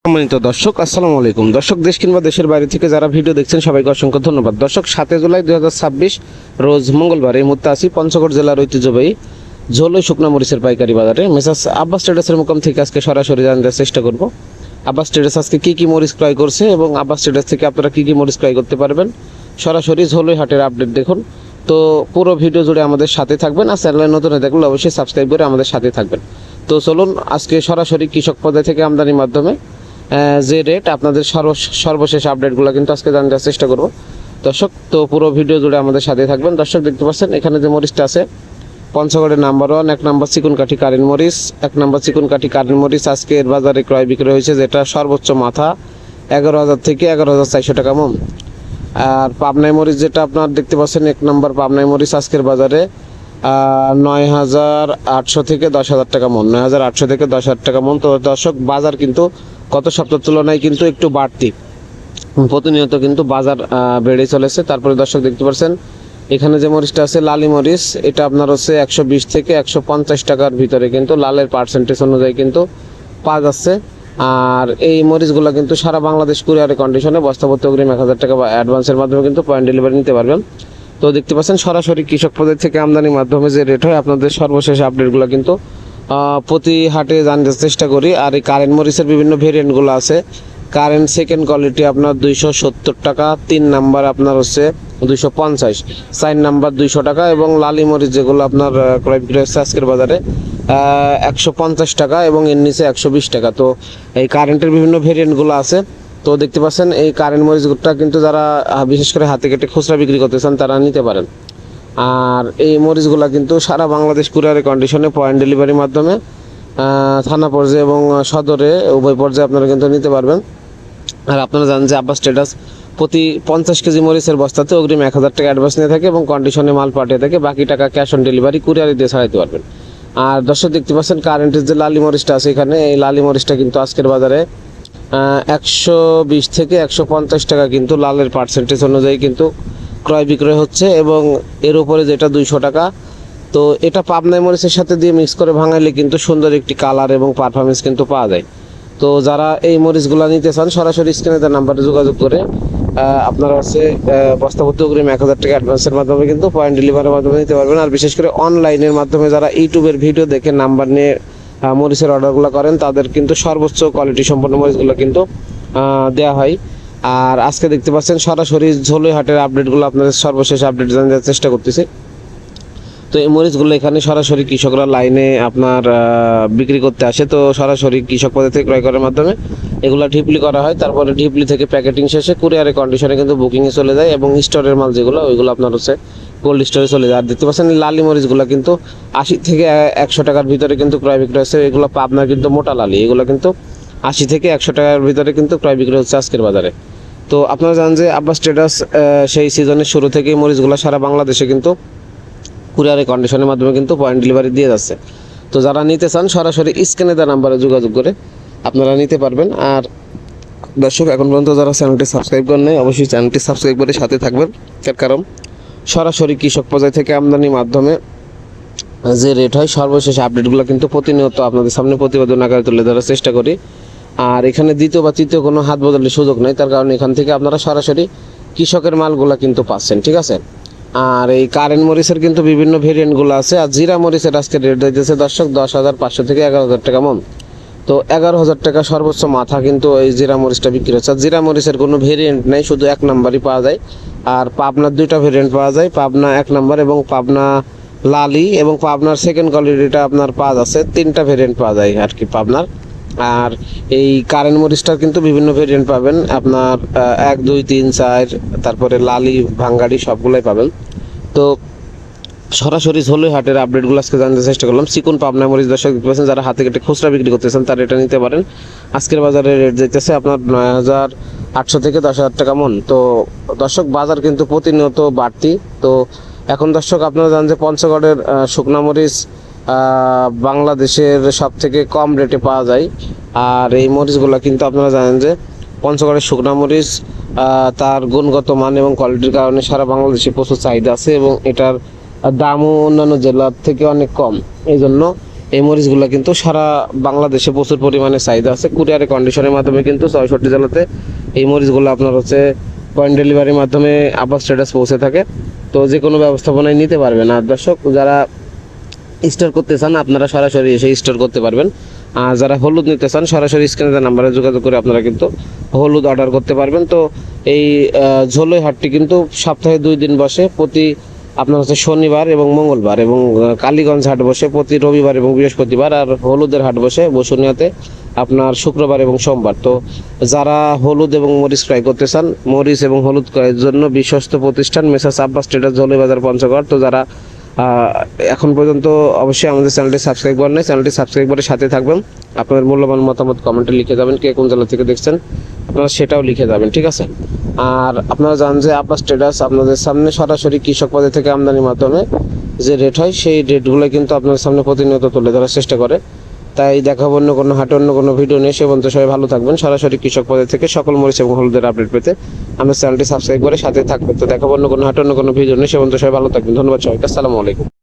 সম্মানিত দর্শক, আসসালামু আলাইকুম। দর্শক, দেশ কিংবা দেশের বাইরে থেকে যারা ভিডিও দেখছেন সবাইকে অসংখ্য ধন্যবাদ। দর্শক, 7 জুলাই 2026 রোজ মঙ্গলবার এই মুহূর্তে আছি পঞ্চগড় জেলার ঐতিহ্যবাহী ঝোলই শুকনা মরিচের পাইকারি বাজারে। মেসার্স আব্বাস ট্রেডার্সের মুকাম থেকে আজকে সরাসরি জানার চেষ্টা করব আব্বাস ট্রেডার্স আজকে কী কী মরিচ ক্রয় করছে এবং আব্বাস ট্রেডার্স থেকে আপনারা কী কী মরিচ ক্রয় করতে পারবেন। সরাসরি ঝোলই হাটের আপডেট দেখুন। তো পুরো ভিডিও জুড়ে আমাদের সাথে থাকবেন, আর চ্যানেলে নতুন হয়ে থাকলে অবশ্যই সাবস্ক্রাইব করে আমাদের সাথে থাকবেন। তো চলুন আজকে সরাসরি কৃষক পর্যায় থেকে আমদানির মাধ্যমে যে রেট আপনাদের সর্বশেষ আপডেটগুলো কিন্তু আজকে জানার চেষ্টা করব দর্শক। তো পুরো ভিডিও জুড়ে আমাদের সাথে থাকবেন। দর্শক, দেখতে পাচ্ছেন এখানে যে মরিচটা আছে পঞ্চগড়ের নাম্বার 1 1 নম্বর চিকুনকাঠি কারেন্ট মরিচ। 1 নম্বর চিকুনকাঠি কারেন্ট মরিচ আজকের বাজারে ক্রয় বিক্রয় হয়েছে, যেটা সর্বোচ্চ মাথা 11,000 থেকে 11,400 টাকা মন। আর পাবনাই মরিচ যেটা আপনার দেখতে পাচ্ছেন 1 নম্বর পাবনাই মরিচ আজকের বাজারে 9,800 থেকে 10,000 টাকা মন। 9,800 থেকে 10,000 টাকা মন। তো দর্শক, বাজার কিন্তু গত সপ্তাহের তুলনায় কিন্তু একটু বাড়তি, প্রতিনিয়ত কিন্তু বাজার বেড়ে চলেছে। তারপরে দর্শক দেখতে পাচ্ছেন এখানে যে মরিচটা আছে লালি মরিচ, এটা আপনার হচ্ছে 120 থেকে 150 টাকার ভিতরে কিন্তু লালের পার্সেন্টেজ অনুযায়ী কিন্তু পাওয়া যাচ্ছে। আর এই মরিচগুলো কিন্তু সারা বাংলাদেশ কুরিয়ারে কন্ডিশনে বস্তাপত্র অগ্রিম 1,000 টাকা বা অ্যাডভান্সের মাধ্যমে কিন্তু পয়েন্ট ডেলিভারি নিতে পারবেন। তো দেখতে পাচ্ছেন সরাসরি কৃষক পর্যায় থেকে আমদানির মাধ্যমে যে রেট হয় আপনাদের সর্বশেষ আপডেটগুলো কিন্তু প্রতি হাটে জানতে চেষ্টা করি। আর এই কারেন্ট মরিচের বিভিন্ন ভেরিয়েন্টগুলো আছে। কারেন্ট সেকেন্ড কোয়ালিটি আপনার 270 টাকা, 3 নাম্বার আপনার হচ্ছে 250, 4 নাম্বার 200 টাকা এবং লালি মরিচ যেগুলো আপনার ক্রয় বিক্রয় হচ্ছে আজকের বাজারে 150 টাকা এবং এর নিচে 120 টাকা। তো এই কারেন্টের বিভিন্ন ভেরিয়েন্টগুলো আছে। তো দেখতে পাচ্ছেন এই কারেন্ট মরিচটা কিন্তু যারা বিশেষ করে হাতে কেটে খুচরা বিক্রি করতে চান তারা নিতে পারেন। আর এই মরিচগুলো কিন্তু সারা বাংলাদেশ কুরিয়ারে কন্ডিশনে পয়েন্ট ডেলিভারির মাধ্যমে থানা পর্যায়ে এবং সদরে উভয় পর্যায়ে আপনারা কিন্তু নিতে পারবেন। আর আপনারা জানেন যে আব্বাস ট্রেডার্স প্রতি 50 কেজি মরিচের বস্তাতে অগ্রিম 1,000 টাকা অ্যাডভান্স নিয়ে থাকে এবং কন্ডিশনে মাল পাঠিয়ে থাকে, বাকি টাকা ক্যাশ অন ডেলিভারি কুরিয়ারে দিয়ে ছাড়াইতে পারবেন। আর দর্শক, দেখতে পাচ্ছেন কারেন্টের যে লালি মরিচটা আছে এখানে, এই লালি মরিচটা কিন্তু আজকের বাজারে 120 থেকে 150 টাকা কিন্তু লালের পার্সেন্টেজ অনুযায়ী কিন্তু ক্রয় বিক্রয় হচ্ছে এবং এর উপরে যেটা 200 টাকা। তো এটা পাবনাই মরিচের সাথে দিয়ে মিক্স করে ভাঙাইলে কিন্তু সুন্দর একটি কালার এবং পারফরমেন্স কিন্তু পাওয়া যায়। তো যারা এই মরিচগুলো নিতে চান সরাসরি স্ক্রিনে তার নাম্বারে যোগাযোগ করে আপনারা হচ্ছে বস্তাপত্র অগ্রিম 1,000 টাকা অ্যাডভান্সের মাধ্যমে কিন্তু পয়েন্ট ডেলিভারির মাধ্যমে নিতে পারবেন। আর বিশেষ করে অনলাইনের মাধ্যমে যারা ইউটিউবের ভিডিও দেখে নাম্বার নিয়ে মরিচের অর্ডারগুলো করেন তাদের কিন্তু সর্বোচ্চ কোয়ালিটি সম্পন্ন মরিচগুলো কিন্তু দেওয়া হয়। আর আজকে দেখতে পাচ্ছেন সরাসরি ঝোলই হাটের আপডেটগুলো আপনাদের সর্বশেষ আপডেট জানার চেষ্টা করতেছি। তো এই মরিচগুলো এখানে সরাসরি কৃষকরা লাইনে আপনার বিক্রি করতে আসে। তো সরাসরি কৃষক পদে থেকে ক্রয় করার মাধ্যমে এগুলো ঢিপলি করা হয়, তারপরে ঢিপলি থেকে প্যাকেটিং শেষে কুরিয়ারে কন্ডিশনে কিন্তু বুকিংয়ে চলে যায় এবং স্টোরের মাল যেগুলো ওইগুলো আপনার হচ্ছে কোল্ড স্টোরে চলে যায়। আর দেখতে পাচ্ছেন লালি মরিচগুলো কিন্তু 80 থেকে 100 টাকার ভিতরে কিন্তু ক্রয় বিক্রয় হচ্ছে। এগুলো পাবনার কিন্তু মোটা লালি, এগুলো কিন্তু 80 থেকে 100 টাকার ভিতরে কিন্তু ক্রয় বিক্রয় হচ্ছে আজকের বাজারে। তো আপনারা জানেন যে আব্বাস ট্রেডার্স সেই সিজনের শুরু থেকেই মরিচগুলো সারা বাংলাদেশে কিন্তু কুরিয়ারে কন্ডিশনের মাধ্যমে কিন্তু পয়েন্ট ডেলিভারি দিয়ে যাচ্ছে। তো যারা নিতে চান সরাসরি স্ক্রিনে দেওয়া নাম্বারে যোগাযোগ করে আপনারা নিতে পারবেন। আর দর্শক, এখন পর্যন্ত যারা চ্যানেলটি সাবস্ক্রাইব করেন নাই অবশ্যই চ্যানেলটি সাবস্ক্রাইব করে সাথে থাকবেন, তার কারণ সরাসরি কৃষক পর্যায় থেকে আমদানির মাধ্যমে যে রেট হয় সর্বশেষ আপডেটগুলো কিন্তু প্রতিনিয়ত আপনাদের সামনে প্রতিবেদন আকারে তুলে ধরার চেষ্টা করি। আর এখানে দ্বিতীয় বা তৃতীয় কোনো হাত বদলের সুযোগ নেই, তার কারণ এখান থেকে আপনারা সরাসরি কৃষকের মালগুলো কিন্তু পাচ্ছেন, ঠিক আছে। আর এই কারেন্ট মরিচের কিন্তু বিভিন্ন ভেরিয়েন্টগুলো আছে। আর জিরা মরিচের আজকে রেট দিতেছে দর্শক 10,500 থেকে 11,000 টাকা মন। তো 11,000 টাকা সর্বোচ্চ মাথা কিন্তু এই জিরা মরিচটা বিক্রি হচ্ছে। আর জিরা মরিচের কোনো ভেরিয়েন্ট নেই, শুধু 1 নাম্বারই পাওয়া যায়। আর পাবনার 2টা ভেরিয়েন্ট পাওয়া যায়, পাবনা 1 নাম্বার এবং পাবনা লালি, এবং পাবনার সেকেন্ড কোয়ালিটিটা আপনার পাওয়া যাচ্ছে। 3টা ভেরিয়েন্ট পাওয়া যায় আর কি পাবনার। আর এই কারেন্ট মরিচটার কিন্তু বিভিন্ন ভেরিয়েন্ট পাবেন আপনার 1, 2, 3, 4, তারপরে লালি ভাঙ্গাড়ি সবগুলোই পাবেন। তো সরাসরি ঝোলই হাটের আপডেটগুলো আজকে জানতে চেষ্টা করলাম। চিকুন পাবনা মরিচ দর্শক দেখতে পাচ্ছেন, যারা হাতে কেটে খুচরা বিক্রি করতেছেন তারা এটা নিতে পারেন। আজকের বাজারে রেট যাইতেছে আপনার 9,800 থেকে 10,000 টাকা মন। তো দর্শক, বাজার কিন্তু প্রতিনিয়ত বাড়তি। তো এখন দর্শক আপনারা জানেন যে পঞ্চগড়ের শুকনা মরিচ বাংলাদেশের সব থেকে কম রেটে পাওয়া যায়। আর এই মরিচগুলো কিন্তু আপনারা জানেন যে পঞ্চগড়ের শুকনা মরিচ তার গুণগত মান এবং কোয়ালিটির কারণে সারা বাংলাদেশে প্রচুর চাহিদা আছে এবং এটার দামও অন্যান্য জেলার থেকে অনেক কম। এই জন্য এই মরিচগুলো কিন্তু সারা বাংলাদেশে প্রচুর পরিমাণে চাহিদা আছে। কুরিয়ারে কন্ডিশনের মাধ্যমে কিন্তু ৬৬ জেলাতে এই মরিচগুলো আপনার হচ্ছে পয়েন্ট ডেলিভারির মাধ্যমে আব্বাস ট্রেডার্স পৌঁছে থাকে। তো যে কোনো ব্যবস্থাপনায় নিতে পারবেন। আর দর্শক যারা স্টোর করতে চান আপনারা সরাসরি এসে স্টোর করতে পারবেন। আর যারা হলুদ নিতে চান সরাসরি স্ক্রিনে দেওয়া নাম্বারে যোগাযোগ করে আপনারা কিন্তু হলুদ অর্ডার করতে পারবেন। তো এই ঝোলই হাটটি কিন্তু সপ্তাহে 2 দিন বসে, প্রতি আপনার হচ্ছে শনিবার এবং মঙ্গলবার, এবং কালীগঞ্জ হাট বসে প্রতি রবিবার এবং বৃহস্পতিবার। আর হলুদের হাট বসে বসুনিয়াতে আপনার শুক্রবার এবং সোমবার। তো যারা হলুদ এবং মরিচ ক্রয় করতে চান, মরিচ এবং হলুদ ক্রয়ের জন্য বিশ্বস্ত প্রতিষ্ঠান মেসার্স আব্বাস ট্রেডার্স ঝোলই বাজার পঞ্চগড়। তো যারা এখন পর্যন্ত অবশ্যই আমাদের চ্যানেলটি সাবস্ক্রাইব করেন নাই, চ্যানেলটি সাবস্ক্রাইব করে সাথে থাকবেন। আপনাদের মূল্যবান মতামত কমেন্টে লিখে যাবেন, কে কোন জেলা থেকে দেখছেন আপনারা সেটাও লিখে যাবেন, ঠিক আছে। আর আপনারা জানেন যে আব্বাস ট্রেডার্স আপনাদের সামনে সরাসরি কৃষক পদে থেকে আমদানির মাধ্যমে যে রেট হয় সেই রেটগুলো কিন্তু আপনাদের সামনে প্রতিনিয়ত তুলে ধরার চেষ্টা করে। তাই দেখাবো অন্য কোনো হাটে অন্য কোনো ভিডিও নিয়ে। সে পর্যন্ত সবাই ভালো থাকবেন। সরাসরি কৃষক পদে থেকে সকল মরিচ এবং হলুদের আপডেট পেতে আমাদের চ্যানেলটি সাবস্ক্রাইব করে সাথে থাকবেন। তো দেখাবো অন্য কোনো হাটে অন্য কোনো ভিডিও নিয়ে। সে পর্যন্ত সবাই ভালো থাকবেন। ধন্যবাদ সবাইকে। আসসালামু আলাইকুম।